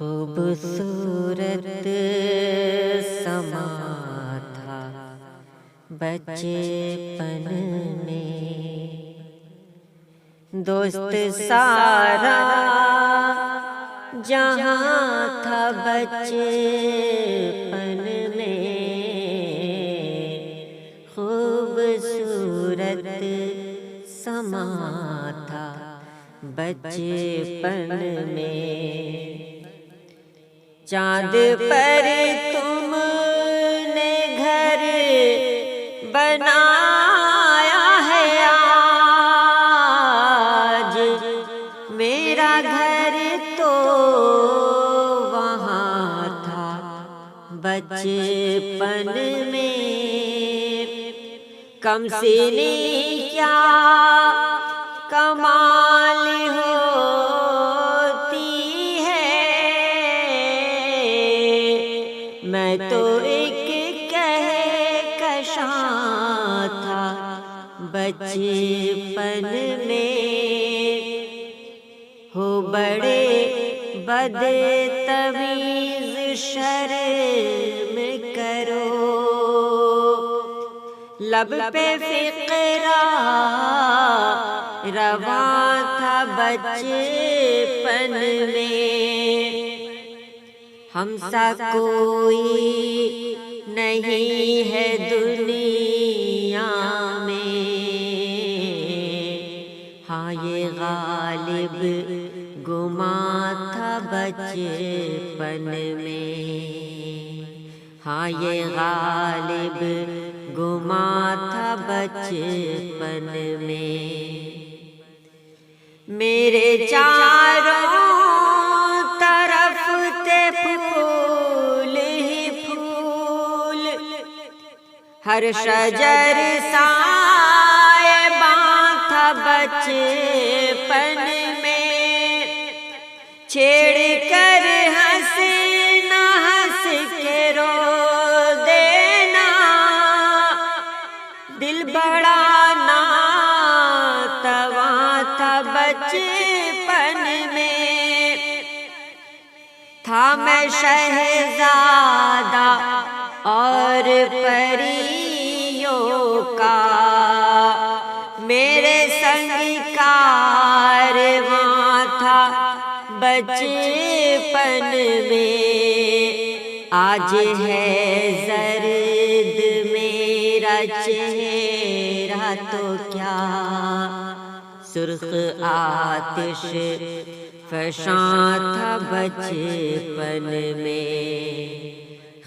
خوبصورت سما تھا بچپن میں، دوست سارا جہاں تھا بچپن میں، خوبصورت سما تھا بچپن میں، چاند پر تم نے گھر بنایا ہے آج، میرا گھر تو وہاں تھا بچپن میں، کم سنی کیا کمال ہوتی ہے، میں تو ایک کہکشاں تھا بچپن میں، ہو بڑے بدتمیز شرم کرو، لب پہ فقرہ رواں تھا بچپن میں، ہم سا کوئی نہیں ہے دنیا میں، ہاں یہ غالب گماں تھا بچپن میں، ہاں یہ غالب گماں تھا بچپن میں، میرے چاروں طرف تھے پھول ہی پھول، ہر شجر سائباں تھا بچپن میں، چھیڑ کر ہنس نہ ہنس کے رو دینا، دل بڑا ناتواں تھا بچپن میں، تھا میں شہزادہ اور پریوں کا، میرے سنگ کارواں تھا بچپن میں، آج ہے زرد میرا چہرہ تو کیا سرخ آتش فشاں تھا بچپن میں،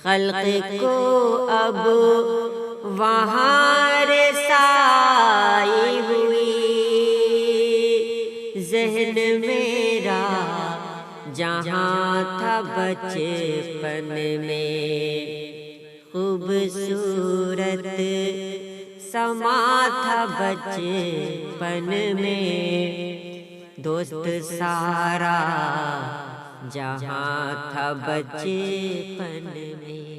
خلق کو اب وہاں رسائی ہوئی، ذہن میرا جہاں تھا بچپن میں، خوبصورت سما تھا بچپن میں، دوست سارا جہاں تھا بچپن میں۔